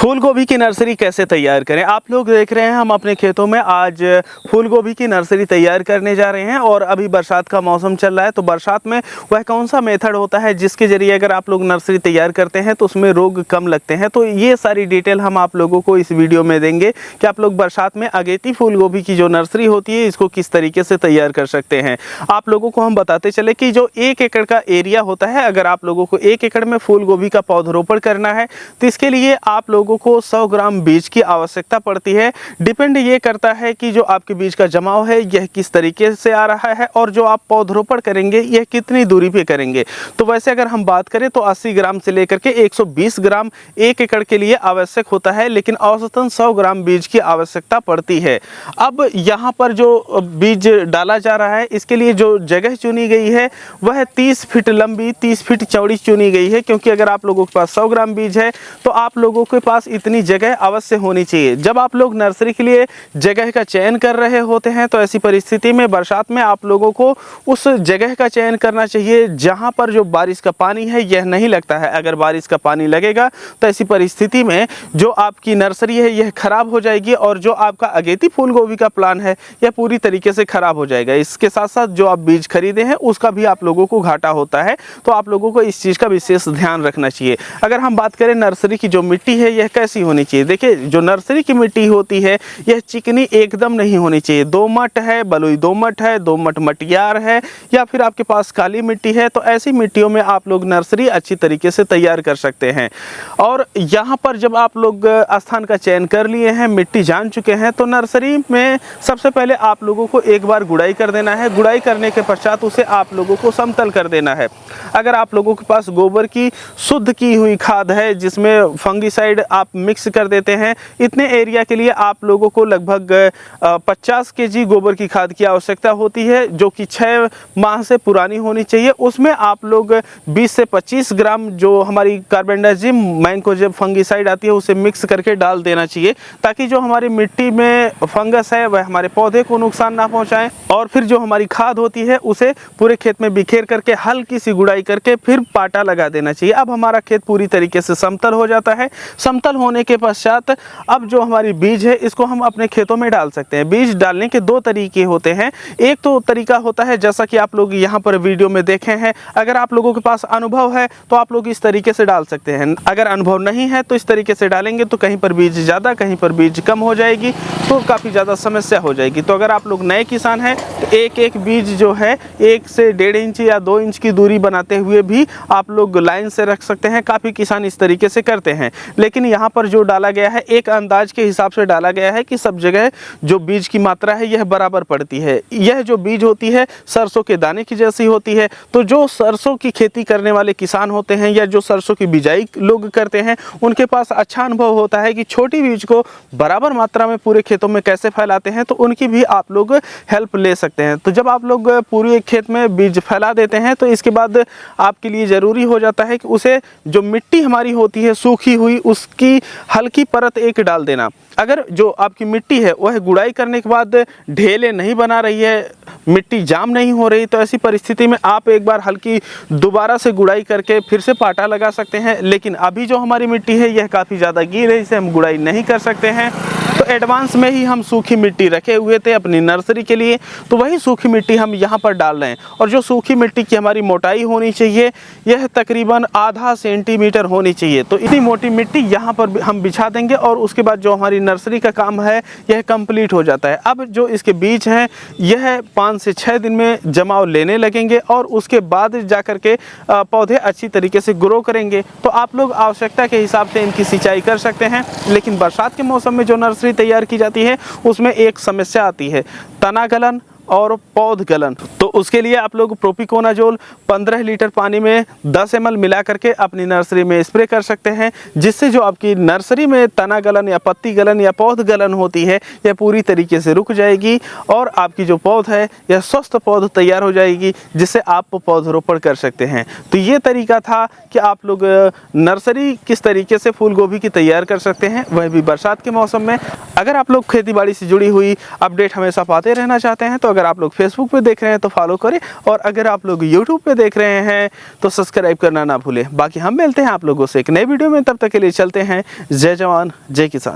फूल गोभी की नर्सरी कैसे तैयार करें। आप लोग देख रहे हैं हम अपने खेतों में आज फूल गोभी की नर्सरी तैयार करने जा रहे हैं और अभी बरसात का मौसम चल रहा है। तो बरसात में वह कौन सा मेथड होता है जिसके जरिए अगर आप लोग नर्सरी तैयार करते हैं तो उसमें रोग कम लगते हैं। तो ये सारी डिटेल हम आप लोगों को इस वीडियो में देंगे कि आप लोग बरसात में अगेती फूल गोभी की जो नर्सरी होती है इसको किस तरीके से तैयार कर सकते हैं। आप लोगों को हम बताते चले कि जो 1 एकड़ का एरिया होता है, अगर आप लोगों को 1 एकड़ में फूल गोभी का पौधरोपण करना है तो इसके लिए आप लोगों को 100 ग्राम बीज की आवश्यकता पड़ती है। डिपेंड ये करता है कि जो आपके बीज का जमाव है यह किस तरीके से आ रहा है और जो आप पौधरोपण करेंगे यह कितनी दूरी पे करेंगे। तो वैसे अगर हम बात करें तो 80 ग्राम से लेकर के 120 ग्राम 1 एकड़ के लिए आवश्यक होता है, लेकिन औसतन 100 ग्राम बीज की आवश्यकता पड़ती है। अब यहाँ पर जो बीज डाला जा रहा है इसके लिए जो जगह चुनी गई है वह 30 फीट लंबी 30 फीट चौड़ी चुनी गई है, क्योंकि अगर आप लोगों के पास 100 ग्राम बीज है तो आप लोगों के पास इतनी जगह अवश्य होनी चाहिए। जब आप लोग नर्सरी के लिए जगह का चयन कर रहे होते हैं तो ऐसी परिस्थिति में बरसात में आप लोगों को उस जगह का चयन करना चाहिए जहां पर जो बारिश का पानी है यह नहीं लगता है। अगर बारिश का पानी लगेगा तो ऐसी परिस्थिति में जो आपकी नर्सरी है यह खराब हो जाएगी और जो आपका अगेती फूल गोभी का प्लान है यह पूरी तरीके से खराब हो जाएगा। इसके साथ साथ जो आप बीज खरीदे हैं उसका भी आप लोगों को घाटा होता है, तो आप लोगों को इस चीज़ का विशेष ध्यान रखना चाहिए। अगर हम बात करें नर्सरी की जो मिट्टी है यह कैसी होनी चाहिए। देखिए, जो नर्सरी की मिट्टी होती है यह चिकनी एकदम नहीं होनी चाहिए। दोमट है, बलुई दोमट है, दोमट मटियार है या फिर आपके पास काली मिट्टी है, तो ऐसी मिट्टियों में आप लोग नर्सरी अच्छी तरीके से तैयार कर सकते हैं। और यहाँ पर जब आप लोग स्थान का चयन कर लिए हैं, मिट्टी जान चुके हैं, तो नर्सरी में सबसे पहले आप लोगों को एक बार गुड़ाई कर देना है। गुड़ाई करने के पश्चात उसे आप लोगों को समतल कर देना है। अगर आप लोगों के पास गोबर की शुद्ध की हुई खाद है जिसमें फंगीसाइड आप मिक्स कर देते हैं, इतने एरिया के लिए आप लोगों को लगभग 50 केजी गोबर की खाद की आवश्यकता होती है, जो कि 6 माह से पुरानी होनी चाहिए। उसमें आप लोग 20 से 25 ग्राम जो हमारी कार्बेंडाजिम मैंकोजेब फंगीसाइड आती है उसे मिक्स करके डाल देना चाहिए, ताकि जो हमारी मिट्टी में फंगस है वह हमारे पौधे को नुकसान ना पहुंचाए। और फिर जो हमारी खाद होती है उसे पूरे खेत में बिखेर करके हल्की सी गुड़ाई करके फिर पाटा लगा देना चाहिए। अब हमारा खेत पूरी तरीके से समतल हो जाता है। समतल होने के पश्चात अब जो हमारी बीज है इसको हम अपने खेतों में डाल सकते हैं। बीज डालने के 2 तरीके होते हैं। एक तो तरीका होता है जैसा कि आप लोग यहाँ पर वीडियो में देखे हैं। अगर आप लोगों के पास अनुभव है तो आप लोग इस तरीके से डाल सकते हैं। अगर अनुभव नहीं है तो इस तरीके से डालेंगे तो कहीं पर बीज ज़्यादा कहीं पर बीज कम हो जाएगी, तो काफ़ी ज़्यादा समस्या हो जाएगी। तो अगर आप लोग नए किसान हैं तो एक बीज जो है 1 से 1.5 इंच या 2 इंच की दूरी बनाते हुए भी आप लोग लाइन से रख सकते हैं। काफ़ी किसान इस तरीके से करते हैं, लेकिन यहाँ पर जो डाला गया है एक अंदाज के हिसाब से डाला गया है कि सब जगह जो बीज की मात्रा है यह बराबर पड़ती है। यह जो बीज होती है सरसों के दाने की जैसी होती है। तो जो सरसों की खेती करने वाले किसान होते हैं या जो सरसों की बिजाई लोग करते हैं उनके पास अच्छा अनुभव होता है कि छोटी बीज को बराबर मात्रा में पूरे खेतों में कैसे फैलाते हैं, तो उनकी भी आप लोग हेल्प ले सकते हैं। तो जब आप लोग पूरे खेत में बीज फैला देते हैं तो इसके बाद आपके लिए ज़रूरी हो जाता है कि उसे जो मिट्टी हमारी होती है सूखी हुई उसकी हल्की परत एक डाल देना। अगर जो आपकी मिट्टी है वह गुड़ाई करने के बाद ढेले नहीं बना रही है, मिट्टी जाम नहीं हो रही, तो ऐसी परिस्थिति में आप एक बार हल्की दोबारा से गुड़ाई करके फिर से पाटा लगा सकते हैं। लेकिन अभी जो हमारी मिट्टी है यह काफ़ी ज़्यादा गीली है, इसे हम गुड़ाई नहीं कर सकते हैं। तो एडवांस में ही हम सूखी मिट्टी रखे हुए थे अपनी नर्सरी के लिए, तो वही सूखी मिट्टी हम यहाँ पर डाल रहे हैं। और जो सूखी मिट्टी की हमारी मोटाई होनी चाहिए यह तकरीबन आधा सेंटीमीटर होनी चाहिए। तो इतनी मोटी मिट्टी यहाँ पर हम बिछा देंगे और उसके बाद जो हमारी नर्सरी का काम है यह कंप्लीट हो जाता है। अब जो इसके बीज हैं यह 5 से 6 दिन में जमाव लेने लगेंगे और उसके बाद जा कर के पौधे अच्छी तरीके से ग्रो करेंगे। तो आप लोग आवश्यकता के हिसाब से इनकी सिंचाई कर सकते हैं। लेकिन बरसात के मौसम में जो नर्सरी तैयार की जाती है उसमें एक समस्या आती है, तना गलन और पौध गलन। तो उसके लिए आप लोग प्रोपिकोनाजोल 15 लीटर पानी में 10 ml मिला करके अपनी नर्सरी में स्प्रे कर सकते हैं, जिससे जो आपकी नर्सरी में तना गलन या पत्ती गलन या पौध गलन होती है यह पूरी तरीके से रुक जाएगी और आपकी जो पौध है यह स्वस्थ पौध तैयार हो जाएगी, जिससे आप पौधरोपण कर सकते हैं। तो ये तरीका था कि आप लोग नर्सरी किस तरीके से फूल गोभी की तैयार कर सकते हैं, वह भी बरसात के मौसम में। अगर आप लोग खेती बाड़ी से जुड़ी हुई अपडेट हमेशा पाते रहना चाहते हैं तो अगर आप लोग फेसबुक पे देख रहे हैं तो फॉलो करें, और अगर आप लोग यूट्यूब पे देख रहे हैं तो सब्सक्राइब करना ना भूलें। बाकी हम मिलते हैं आप लोगों से एक नए वीडियो में, तब तक के लिए चलते हैं। जय जवान जय किसान।